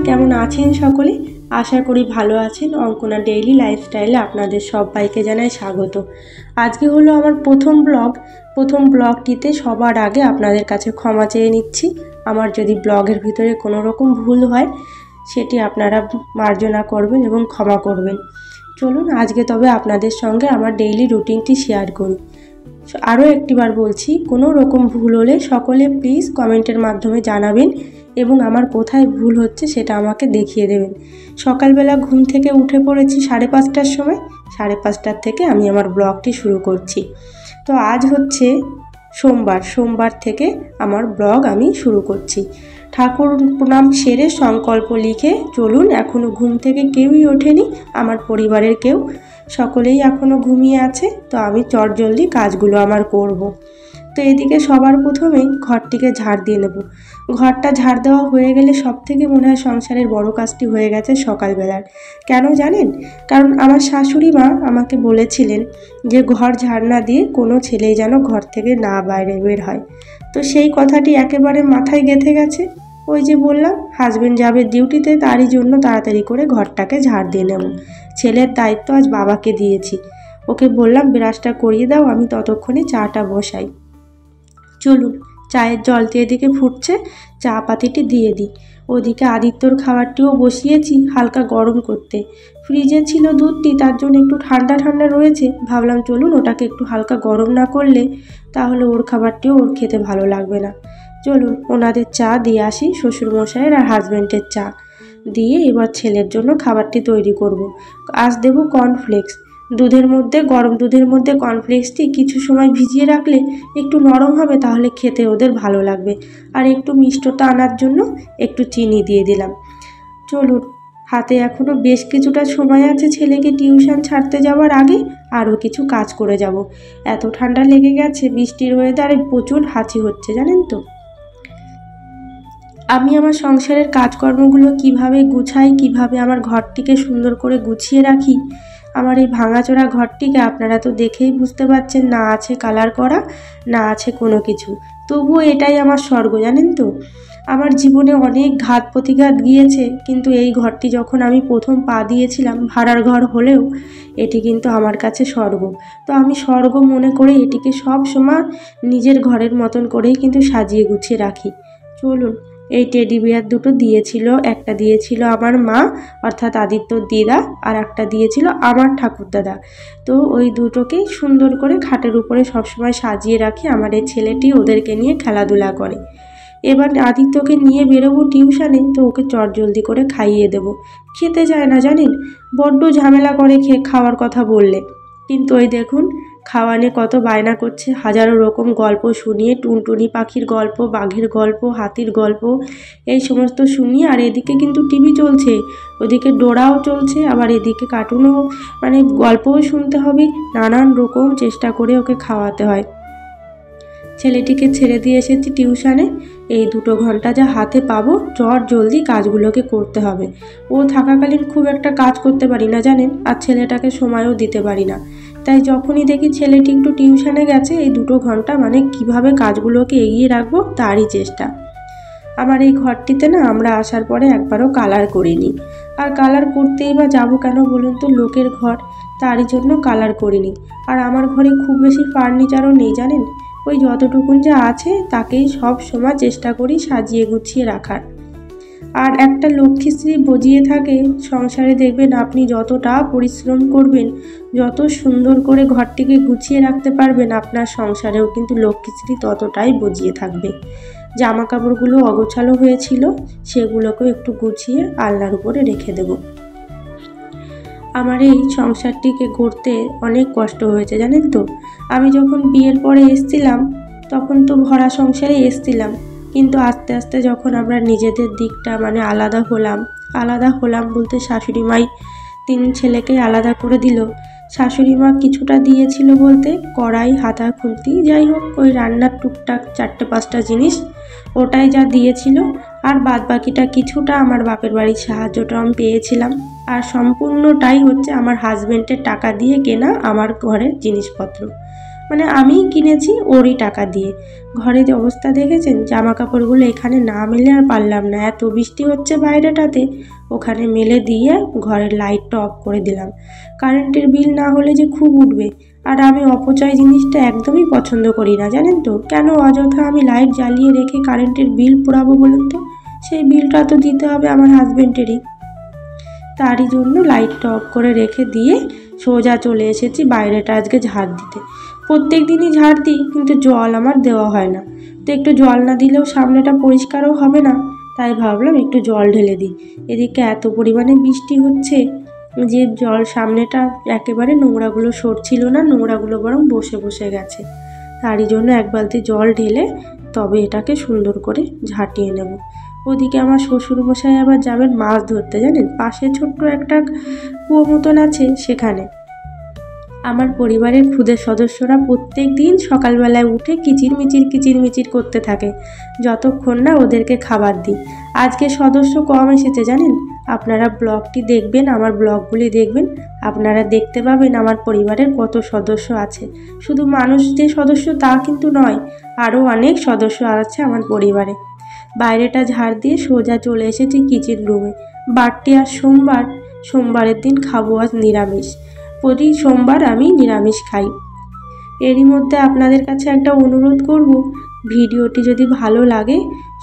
কেমন আছেন সকলে? আশা করি ভালো আছেন। অঙ্কনা ডেইলি লাইফস্টাইলে আপনাদের সবাইকে জানাই স্বাগত। আজকে হলো আমার প্রথম ব্লগটিতে সবার আগে আপনাদের কাছে ক্ষমা চেয়ে নিচ্ছি। আমার যদি ব্লগের ভিতরে কোনো রকম ভুল হয় সেটি আপনারা মার্জনা করবেন এবং ক্ষমা করবেন। চলুন আজকে তবে আপনাদের সঙ্গে আমার ডেইলি রুটিনটি শেয়ার করি। আরও একটিবার বলছি, কোনো রকম ভুল হলে সকলে প্লিজ কমেন্টের মাধ্যমে জানাবেন এবং আমার কোথায় ভুল হচ্ছে সেটা আমাকে দেখিয়ে দেবেন। সকালবেলা ঘুম থেকে উঠে পড়েছি 5:30টার সময়। 5:30টার থেকে আমি আমার ব্লগটি শুরু করছি। তো আজ হচ্ছে সোমবার থেকে আমার ব্লগ আমি শুরু করছি। ঠাকুর প্রণাম সেরে সংকল্প লিখে চলুন। এখনও ঘুম থেকে কেউই ওঠেনি, আমার পরিবারের কেউ, সকলেই এখনও ঘুমিয়ে আছে। তো আমি চটজলদি কাজগুলো আমার করব। তো এদিকে সবার প্রথমেই ঘরটিকে ঝাড় দিয়ে নেব। ঘরটা ঝাড় দেওয়া হয়ে গেলে সব থেকে মনে হয় সংসারের বড় কাজটি হয়ে গেছে সকালবেলার। কেন জানেন? কারণ আমার শাশুড়ি মা আমাকে বলেছিলেন যে ঘর ঝাড় না দিয়ে কোনো ছেলেই যেন ঘর থেকে না বাইরে বের হয়। তো সেই কথাটি একেবারে মাথায় গেঁথে গেছে। ওই যে বললাম, হাজবেন্ড যাবে ডিউটিতে, তারই জন্য তাড়াতাড়ি করে ঘরটাকে ঝাড় দিয়ে নেব। ছেলের দায়িত্ব আজ বাবাকে দিয়েছি। ওকে বললাম ব্রাশটা করিয়ে দাও, আমি ততক্ষণে চাটা বসাই। চলুন, চায়ের জলটি এদিকে ফুটছে, চা পাতিটি দিয়ে দিই। ওদিকে আদিত্যর খাবারটিও বসিয়েছি হালকা গরম করতে। ফ্রিজে ছিল দুধটি, তার জন্য একটু ঠান্ডা ঠান্ডা রয়েছে। ভাবলাম চলুন ওটাকে একটু হালকা গরম না করলে তাহলে ওর খাবারটিও ওর খেতে ভালো লাগবে না। চলুন ওনাদের চা দিয়ে আসি, শ্বশুরমশাইয়ের আর হাজব্যান্ডের চা দিয়ে এবার ছেলের জন্য খাবারটি তৈরি করব। আজ দেবো কর্নফ্লেক্স। গরম দুধের মধ্যে কর্নফ্লেক্সটি কিছু সময় ভিজিয়ে রাখলে একটু নরম হবে, তাহলে খেতে ওদের ভালো লাগবে। আর একটু মিষ্টতা আনার জন্য একটু চিনি দিয়ে দিলাম। চলুন, হাতে এখনও বেশ কিছুটা সময় আছে ছেলেকে টিউশন ছাড়তে যাওয়ার আগে। আরও কিছু কাজ করে যাব। এত ঠান্ডা লেগে গেছে, বৃষ্টির ওয়েদারে প্রচুর হাঁচি হচ্ছে জানেন তো। আমি আমার সংসারের কাজকর্মগুলো কিভাবে গুছাই, কিভাবে আমার ঘরটিকে সুন্দর করে গুছিয়ে রাখি। আমার এই ভাঙাচোরা ঘরটিকে আপনারা তো দেখেই বুঝতে পারছেন, না আছে কালার করা, না আছে কোনো কিছু। তবুও এটাই আমার স্বর্গ জানেন তো। আমার জীবনে অনেক ঘাত প্রতিঘাত গিয়েছে, কিন্তু এই ঘরটি যখন আমি প্রথম পা দিয়েছিলাম, ভাড়ার ঘর হলেও এটি কিন্তু আমার কাছে স্বর্গ। তো আমি স্বর্গ মনে করে এটিকে সব সময় নিজের ঘরের মতন করেই কিন্তু সাজিয়ে গুছিয়ে রাখি। চলুন, এই টেডি বিয়ার দুটো দিয়েছিল, একটা দিয়েছিল আমার মা অর্থাৎ আদিত্যর দিদা, আর একটা দিয়েছিল আমার ঠাকুরদাদা। তো ওই দুটোকেই সুন্দর করে খাটের উপরে সবসময় সাজিয়ে রাখি। আমার এই ছেলেটি ওদেরকে নিয়ে খেলাধুলা করে। এবার আদিত্যকে নিয়ে বেরোবো টিউশনে, তো ওকে চটজলদি করে খাইয়ে দেবো। খেতে চায় না জানেন, বড্ড ঝামেলা করে খাওয়ার কথা বললে। কিন্তু ওই দেখুন খাওয়ানে কত বায়না করছে। হাজারো রকম গল্প শুনিয়ে, টুনটুনি পাখির গল্প, বাঘের গল্প, হাতির গল্প, এই সমস্ত শুনিয়ে, আর এদিকে কিন্তু টিভি চলছে, ওদিকে ডোরাও চলছে, আবার এদিকে কার্টুনও মানে গল্পও শুনতে হবে। নানান রকম চেষ্টা করে ওকে খাওয়াতে হয়। ছেলেটিকে ছেড়ে দিয়ে এসেছি টিউশনে। এই 2 ঘন্টা যা হাতে পাবো, জলদি কাজগুলোকে করতে হবে। ও থাকাকালীন খুব একটা কাজ করতে পারি না জানেন, আর ছেলেটাকে সময়ও দিতে পারি না। তাই যখনই দেখি ছেলেটি একটু টিউশনে গেছে, এই 2 ঘন্টা মানে কিভাবে কাজগুলোকে এগিয়ে রাখবো তারই চেষ্টা। আমার এই ঘরটিতে না আমরা আসার পরে একবারও কালার করিনি। আর কালার করতেই বা যাবো কেন বলুন তো, লোকের ঘর, তারই জন্য কালার করিনি। আর আমার ঘরে খুব বেশি ফার্নিচারও নেই জানেন, ওই যতটুকুন যা আছে তাকেই সব সময় চেষ্টা করি সাজিয়ে গুছিয়ে রাখার। আর একটা লক্ষ্মীশ্রী বজিয়ে থাকে সংসারে, দেখবেন আপনি যতটা পরিশ্রম করবেন, যত সুন্দর করে ঘরটিকে গুছিয়ে রাখতে পারবেন, আপনার সংসারেও কিন্তু লক্ষ্মীশ্রী ততটাই বজিয়ে থাকবে। জামা কাপড়গুলো অগোছালো হয়েছিল, সেগুলোকেও একটু গুছিয়ে আলনার উপরে রেখে দেব। আমার এই সংসারটিকে গড়তে অনেক কষ্ট হয়েছে জানেন তো। আমি যখন বিয়ের পরে এসছিলাম তখন তো ভরা সংসারে এসছিলাম, কিন্তু আস্তে আস্তে যখন আমরা নিজেদের দিকটা মানে আলাদা হলাম বলতে শাশুড়ি মাই 3 ছেলেকে আলাদা করে দিল। শাশুড়ি মা কিছুটা দিয়েছিল বলতে কড়াই, হাতা খুন্তি, যাই হোক ওই রান্নার টুকটাক 4-5টা জিনিস ওটাই যা দিয়েছিল। আর বাদ বাকিটা কিছুটা আমার বাপের বাড়ির সাহায্যটা আমি পেয়েছিলাম। আর সম্পূর্ণটাই হচ্ছে আমার হাজব্যান্ডের টাকা দিয়ে কেনা আমার ঘরের জিনিসপত্র। মানে আমিই কিনেছি ওরই টাকা দিয়ে। ঘরের অবস্থা দেখেছেন, জামা কাপড়গুলো এখানে না মেলে আর পারলাম না, এত বৃষ্টি হচ্ছে বাইরেটাতে, ওখানে মেলে দিয়ে ঘরের লাইটটা অফ করে দিলাম। কারেন্টের বিল না হলে যে খুব উঠবে, আর আমি অপচয় জিনিসটা একদমই পছন্দ করি না জানেন তো। কেন অযথা আমি লাইট জ্বালিয়ে রেখে কারেন্টের বিল পোড়াবো বলুন তো? সেই বিলটা তো দিতে হবে আমার হাজবেন্ডেরই। তারই জন্য লাইটটা অফ করে রেখে দিয়ে সোজা চলে এসেছি বাইরেটা আজকে ঝাড় দিতে। প্রত্যেক দিনই ঝাড় দিই, কিন্তু জল আমার দেওয়া হয় না। তো একটু জল না দিলেও সামনেটা পরিষ্কারও হবে না, তাই ভাবলাম একটু জল ঢেলে দিই। এদিকে এত পরিমাণে বৃষ্টি হচ্ছে যে জল সামনেটা একেবারে নোংরাগুলো সরছিল না, নোংরাগুলো বরং বসে বসে গেছে। তারই জন্য এক বালতি জল ঢেলে তবে এটাকে সুন্দর করে ঝাঁটিয়ে নেব। ওদিকে আমার শ্বশুরমশাই আবার যাবেন মাছ ধরতে জানেন, পাশে ছোট্ট একটা কুয়ো মতন আছে সেখানে। আমার পরিবারের ক্ষুদে সদস্যরা প্রত্যেক দিন সকালবেলায় উঠে কিচিরমিচির করতে থাকে যতক্ষণ না ওদেরকে খাবার দিই। আজকে সদস্য কম এসেছে জানেন। আপনারা ব্লগটি দেখবেন, আমার ব্লগগুলি দেখবেন, আপনারা দেখতে পাবেন আমার পরিবারের কত সদস্য আছে। শুধু মানুষ যে সদস্য তা কিন্তু নয়, আরও অনেক সদস্য আছে আমার পরিবারে। বাইরেটা ঝাড় দিয়ে সোজা চলে এসেছি কিচেন রুমে। বারটি আজ সোমবার, সোমবারের দিন খাবো আজ নিরামিষ। প্রতি সোমবার আমি নিরামিষ খাই। এরই মধ্যে আপনাদের কাছে একটা অনুরোধ করব, ভিডিওটি যদি ভালো লাগে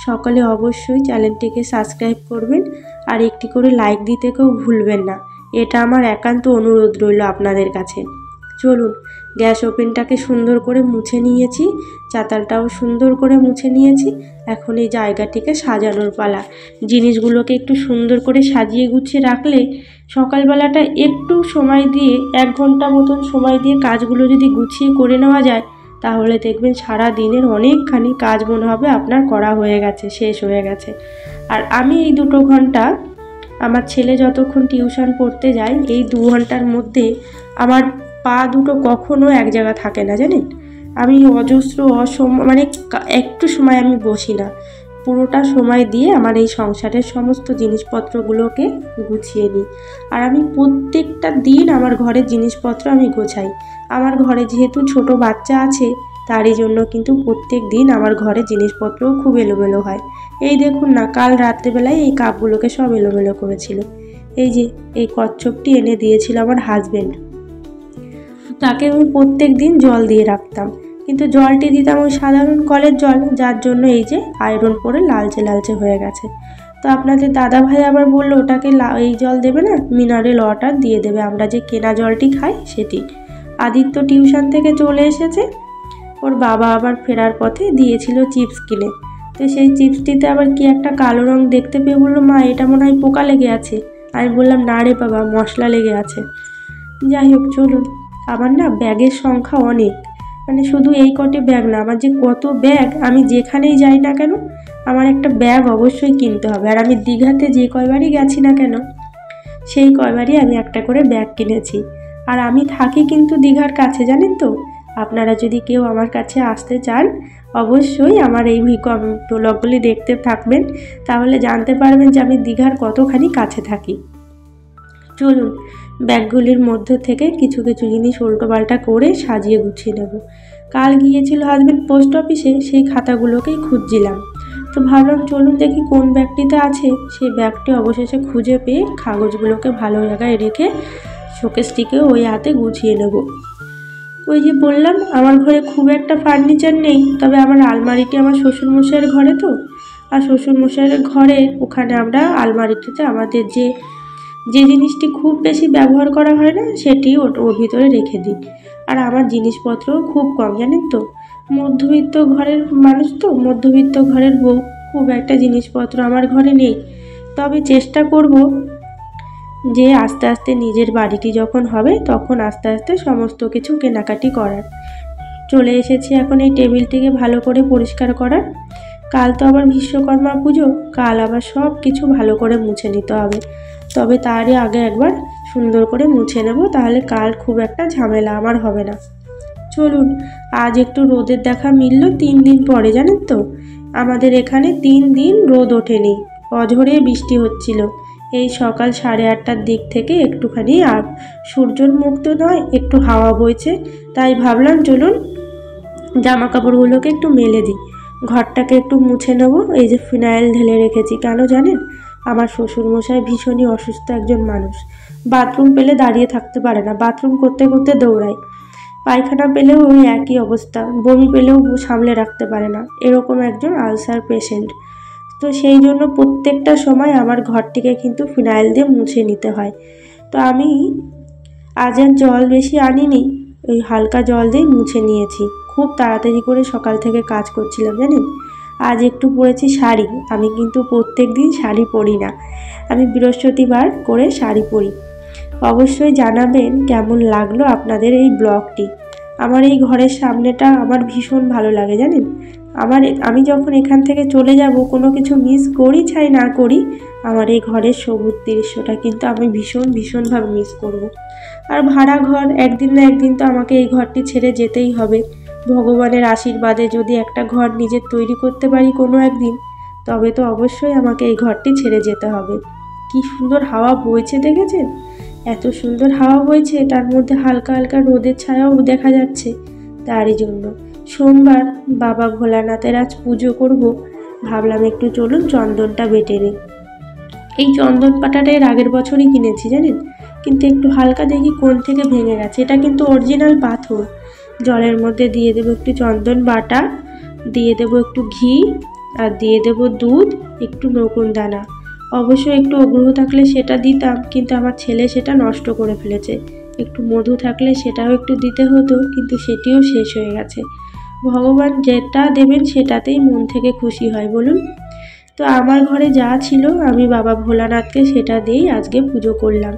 সকলে অবশ্যই চ্যানেলটিকে সাবস্ক্রাইব করবেন, আর একটি করে লাইক দিতে কেউ ভুলবেন না। এটা আমার একান্ত অনুরোধ রইল আপনাদের কাছে। চলুন, গ্যাস ওভেনটাকে সুন্দর করে মুছে নিয়েছি, চাতালটাও সুন্দর করে মুছে নিয়েছি। এখন এই জায়গাটিকে সাজানোর পালা। জিনিসগুলোকে একটু সুন্দর করে সাজিয়ে গুছিয়ে রাখলে সকালবেলাটা একটু সময় দিয়ে 1 ঘন্টা মতন সময় দিয়ে কাজগুলো যদি গুছিয়ে করে নেওয়া যায়, তাহলে দেখবেন সারা দিনের অনেকখানি কাজ মনে হবে আপনার করা হয়ে গেছে, শেষ হয়ে গেছে। আর আমি এই 2 ঘন্টা, আমার ছেলে যতক্ষণ টিউশন পড়তে যায়, এই 2 ঘন্টার মধ্যে আমার পা দুটো কখনো এক জায়গা থাকে না জানেন। আমি অজস্র মানে একটু সময় আমি বসি না, পুরোটা সময় দিয়ে আমার এই সংসারের সমস্ত জিনিসপত্রগুলোকে গুছিয়ে নিই। আর আমি প্রত্যেকটা দিন আমার ঘরের জিনিসপত্র আমি গোছাই। আমার ঘরে যেহেতু ছোট বাচ্চা আছে, তারই জন্য কিন্তু প্রত্যেক দিন আমার ঘরে জিনিসপত্রও খুব এলোমেলো হয়। এই দেখুন না, কাল রাত্রেবেলায় এই কাপগুলোকে সব এলোমেলো করেছিল। এই যে এই কচ্ছপটি এনে দিয়েছিল আমার হাজবেন্ড, তাকে আমি প্রত্যেক দিন জল দিয়ে রাখতাম, কিন্তু জলটি দিতাম ওই সাধারণ কলের জল, যার জন্য এই যে আয়রন করে লালচে লালচে হয়ে গেছে। তো আপনাদের দাদা ভাই আবার বললো ওটাকে এই জল দেবে না, মিনারেল ওয়াটার দিয়ে দেবে, আমরা যে কেনা জলটি খাই সেটি। আদিত্য টিউশন থেকে চলে এসেছে, ওর বাবা আবার ফেরার পথে দিয়েছিল চিপস কিনে। তো সেই চিপসটিতে আবার কি একটা কালো রং দেখতে পেয়ে বললো, মা এটা মনে হয় পোকা লেগে আছে। আমি বললাম না রে বাবা, মশলা লেগে আছে। যাই হোক চলুন, আমার না ব্যাগের সংখ্যা অনেক, মানে শুধু এই কটি ব্যাগ না, আমার যে কত ব্যাগ, আমি যেখানেই যাই না কেন আমার একটা ব্যাগ অবশ্যই কিনতে হবে। আর আমি দীঘাতে যে কয়বারই গেছি না কেন, সেই কয়বারই আমি একটা করে ব্যাগ কিনেছি। আর আমি থাকি কিন্তু দীঘার কাছে জানেন তো। আপনারা যদি কেউ আমার কাছে আসতে চান, অবশ্যই আমার এই ব্লগগুলি দেখতে থাকবেন, তাহলে জানতে পারবেন যে আমি দীঘার কতখানি কাছে থাকি। চলুন, ব্যাগগুলির মধ্যে থেকে কিছু কিছু জিনিস উল্টোপাল্টা করে সাজিয়ে গুছিয়ে নেব। কাল গিয়েছিল হাজবেন্ড পোস্ট অফিসে, সেই খাতাগুলোকেই খুঁজছিলাম। তো ভাবলাম চলুন দেখি কোন ব্যাগটিতে আছে। সেই ব্যাগটি অবশেষে খুঁজে পেয়ে কাগজগুলোকে ভালো জায়গায় রেখে শোকেসটিকে ওই হাতে গুছিয়ে নেব। ওই যে বললাম আমার ঘরে খুব একটা ফার্নিচার নেই, তবে আমার আলমারিটি আমার শ্বশুরমশাইয়ের ঘরে তো, আর শ্বশুরমশাইয়ের ঘরে ওখানে আমরা আলমারিটিতে আমাদের যে জিনিসটি খুব বেশি ব্যবহার করা হয় না সেটি ওর ভিতরে রেখে দিই। আর আমার জিনিসপত্রও খুব কম জানেন তো, মধ্যবিত্ত ঘরের মানুষ তো, মধ্যবিত্ত ঘরের বউ, খুব একটা জিনিসপত্র আমার ঘরে নেই। তবে চেষ্টা করব যে আস্তে আস্তে নিজের বাড়িটি যখন হবে তখন আস্তে আস্তে সমস্ত কিছু কেনাকাটি করার। চলে এসেছি এখন এই টেবিলটিকে ভালো করে পরিষ্কার করার। কাল তো আবার বিশ্বকর্মা পুজো, কাল আবার সব কিছু ভালো করে মুছে নিতে হবে। তবে তারই আগে একবার সুন্দর করে মুছে নেব, তাহলে কাল খুব একটা ঝামেলা আমার হবে না। চলুন, আজ একটু রোদের দেখা মিলল 3 দিন পরে জানেন তো। আমাদের এখানে 3 দিন রোদ ওঠেনি, অঝরে বৃষ্টি হচ্ছিল। এই সকাল 8:30টার দিক থেকে একটুখানি, আর সূর্যের মুখ তো নয়, একটু হাওয়া বইছে, তাই ভাবলাম চলুন জামা কাপড়গুলোকে একটু মেলে দিই, ঘরটাকে একটু মুছে নেবো। এই যে ফিনাইল ঢেলে রেখেছি, কেন জানেন? আমার শ্বশুরমশাই ভীষণই অসুস্থ একজন মানুষ, বাথরুম পেলে দাঁড়িয়ে থাকতে পারে না, বাথরুম করতে করতে দৌড়ায়। পায়খানা পেলেও ওই একই অবস্থা, বমি পেলেও সামলে রাখতে পারে না, এরকম একজন আলসার পেশেন্ট। তো সেই জন্য প্রত্যেকটা সময় আমার ঘরটিকে কিন্তু ফিনাইল দিয়ে মুছে নিতে হয়। তো আমি আজ আর জল বেশি আনিনি, ওই হালকা জল দিয়ে মুছে নিয়েছি। খুব তাড়াতাড়ি করে সকাল থেকে কাজ করছিলাম জানেন। আজ একটু পরেছি শাড়ি, আমি কিন্তু প্রত্যেক দিন শাড়ি পরি না, আমি বৃহস্পতিবার করে শাড়ি পরি। অবশ্যই জানাবেন কেমন লাগলো আপনাদের এই ব্লগটি। আমার এই ঘরের সামনেটা আমার ভীষণ ভালো লাগে জানেন। আমি যখন এখান থেকে চলে যাব, কোনো কিছু মিস করি চাই না করি, আমার এই ঘরের সবুজ দৃশ্যটা কিন্তু আমি ভীষণভাবে মিস করব। আর ভাড়া ঘর, একদিন না একদিন তো আমাকে এই ঘরটি ছেড়ে যেতেই হবে। ভগবানের আশীর্বাদে যদি একটা ঘর নিজের তৈরি করতে পারি কোনো একদিন, তবে তো অবশ্যই আমাকে এই ঘরটি ছেড়ে যেতে হবে। কি সুন্দর হাওয়া বইছে দেখেছেন? এত সুন্দর হাওয়া বইছে, তার মধ্যে হালকা হালকা রোদের ছায়াও দেখা যাচ্ছে। তারই জন্য সোমবার বাবা ভোলানাথের আজ পুজো করব, ভাবলাম একটু চলুন চন্দনটা বেটে নিই। এই চন্দন পাটাটা এর আগের বছরই কিনেছি জানেন, কিন্তু একটু হালকা দেখি কোণ থেকে ভেঙে গেছে। এটা কিন্তু অরিজিনাল পাথর। জলের মধ্যে দিয়ে দেবো একটু চন্দন বাটা, দিয়ে দেবো একটু ঘি, আর দিয়ে দেবো দুধ, একটু নকুন দানা। অবশ্যই একটু অগ্রহ থাকলে সেটা দিতাম, কিন্তু আমার ছেলে সেটা নষ্ট করে ফেলেছে। একটু মধু থাকলে সেটাও একটু দিতে হতো, কিন্তু সেটিও শেষ হয়ে গেছে। ভগবান যেটা দেবেন সেটাতেই মন থেকে খুশি হয় বলুন। তো আমার ঘরে যা ছিল আমি বাবা ভোলানাথকে সেটা দিয়েই আজকে পুজো করলাম।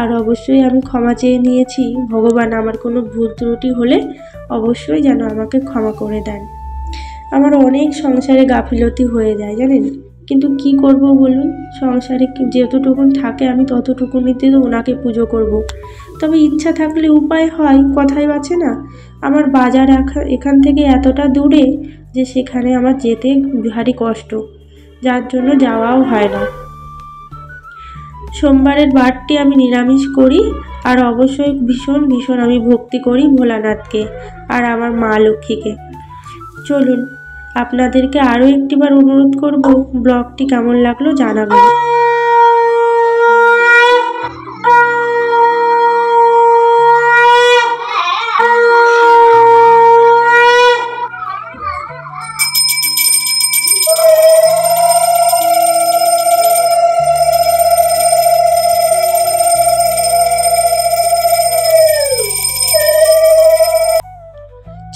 আর অবশ্যই আমি ক্ষমা চেয়ে নিয়েছি, ভগবান আমার কোনো ভুল ত্রুটি হলে অবশ্যই যেন আমাকে ক্ষমা করে দেন। আমার অনেক সংসারে গাফিলতি হয়ে যায় জানেন, কিন্তু কি করব বলুন। সংসারে যতটুকুন থাকে আমি ততটুকুনিতে তো ওনাকে পুজো করব। তবে ইচ্ছা থাকলে উপায় হয়, কথাই আছে না। আমার বাজার এখান থেকে এতটা দূরে যে সেখানে আমার যেতে ভারী কষ্ট, যার জন্য যাওয়াও হয় না। সোমবারের বারটি আমি নিরামিষ করি, আর অবশ্যই ভীষণ আমি ভক্তি করি ভোলানাথকে আর আমার মা লক্ষ্মীকে। চলুন আপনাদেরকে আরও একটিবার অনুরোধ করব, ব্লগটি কেমন লাগলো জানাবেন।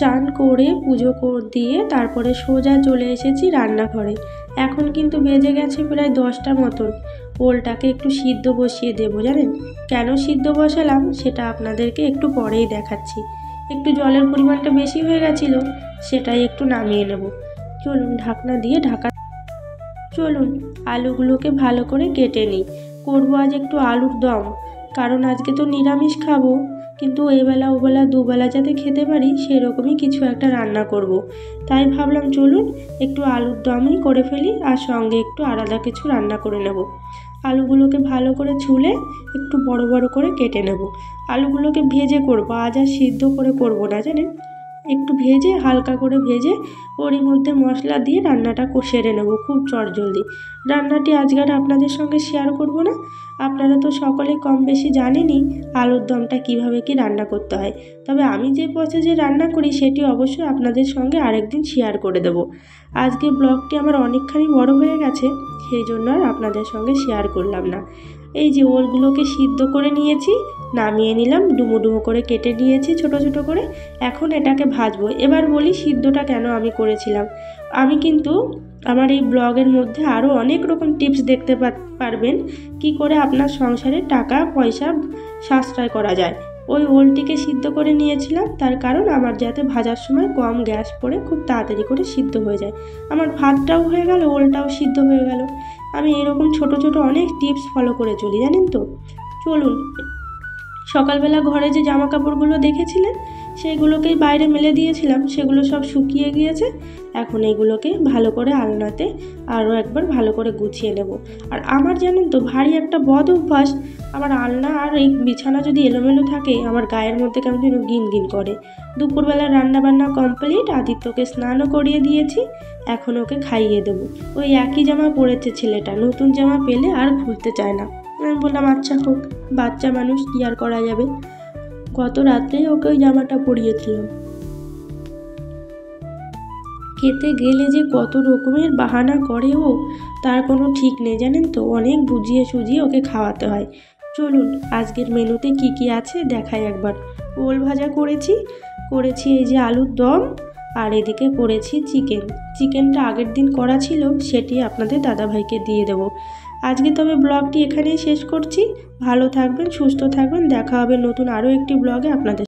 চান করে পুজো দিয়ে তারপরে সোজা চলে এসেছি রান্নাঘরে। এখন কিন্তু বেজে গেছে প্রায় 10টা মতন। ওলটাকে একটু সিদ্ধ বসিয়ে দেবো জানেন। কেন সিদ্ধ বসালাম সেটা আপনাদেরকে একটু পরেই দেখাচ্ছি। একটু জলের পরিমাণটা বেশি হয়ে গেছিলো, সেটাই একটু নামিয়ে নেব। চলুন ঢাকনা দিয়ে চলুন আলুগুলোকে ভালো করে কেটে নিই। করবো আজ একটু আলুর দম, কারণ আজকে তো নিরামিষ খাবো, কিন্তু এবেলা ওবেলা দুবেলা যাতে খেতে পারি সেরকমই কিছু একটা রান্না করব। তাই ভাবলাম চলুন একটু আলুর দমই করে ফেলি, আর সঙ্গে একটু আলাদা কিছু রান্না করে নেব। আলুগুলোকে ভালো করে ছুলে একটু বড় বড় করে কেটে নেব। আলুগুলোকে ভেজে করব, আজ আর সিদ্ধ করে করব না জানেন। একটু ভেজে, হালকা করে ভেজে ওরই মধ্যে মশলা দিয়ে রান্নাটা সেরে নেব খুব চটজলদি। রান্নাটি আজকে আর আপনাদের সঙ্গে শেয়ার করব না, আপনারা তো সকলে কম বেশি জানেনই আলুর দমটা কীভাবে কি রান্না করতে হয়। তবে আমি যে প্রসেসে রান্না করি সেটি অবশ্যই আপনাদের সঙ্গে আরেকদিন শেয়ার করে দেব। আজকে ব্লগটি আমার অনেকখানি বড় হয়ে গেছে, সেই জন্য আর আপনাদের সঙ্গে শেয়ার করলাম না। এই যে ওলগুলোকে সিদ্ধ করে নিয়েছি, নামিয়ে নিলাম, ডুমো ডুমো করে কেটে নিয়েছি ছোট ছোট করে। এখন এটাকে ভাজবো। এবার বলি সিদ্ধটা কেন আমি করেছিলাম। আমি কিন্তু আমার এই ব্লগের মধ্যে আরও অনেক রকম টিপস দেখতে পারবেন কি করে আপনার সংসারে টাকা পয়সা সাশ্রয় করা যায়। ওই ওলটিকে সিদ্ধ করে নিয়েছিলাম, তার কারণ আমার যাতে ভাজার সময় কম গ্যাস পড়ে খুব তাড়াতাড়ি করে সিদ্ধ হয়ে যায়। আমার ভাতটাও হয়ে গেল, ওলটাও সিদ্ধ হয়ে গেল। আমি এরকম ছোট ছোট অনেক টিপস ফলো করে চলি জানেন তো। চলুন, সকালবেলা ঘরে যে জামা কাপড়গুলো দেখেছিলেন সেইগুলোকেই বাইরে মেলে দিয়েছিলাম, সেগুলো সব শুকিয়ে গিয়েছে। এখন এগুলোকে ভালো করে আলনাতে আরও একবার ভালো করে গুছিয়ে নেব। আর আমার জানেন তো ভারী একটা বদ অভ্যাস, আমার আলনা আর এই বিছানা যদি এলোমেলো থাকে আমার গায়ের মধ্যে কেমন যেন গিন গিন করে। দুপুরবেলা রান্নাবান্না কমপ্লিট, আদিত্যকে স্নানও করিয়ে দিয়েছি, এখন ওকে খাইয়ে দেবো। ওই একই জামা পরেছে ছেলেটা, নতুন জামা পেলে আর খুলতে চায় না। আমি বললাম আচ্ছা হোক, বাচ্চা মানুষ কি আর করা যাবে। গত রাত্রেই ওকে ওই জামাটা পরিয়েছিলাম। খেতে গেলে যে কত রকমের বাহানা করে ও, তার কোনো ঠিক নেই জানেন তো। অনেক বুঝিয়ে সুঝিয়ে ওকে খাওয়াতে হয়। চলুন আজকের মেনুতে কি কি আছে দেখাই একবার। ওল ভাজা করেছি এই যে আলুর দম, আর এদিকে করেছি চিকেনটা আগের দিন করা ছিল, সেটি আপনাদের দাদাভাইকে দিয়ে দেবো। আজকে তবে ব্লগটি এখানেই শেষ করছি। ভালো থাকবেন, সুস্থ থাকবেন, দেখা হবে নতুন আরও একটি ব্লগে আপনাদের।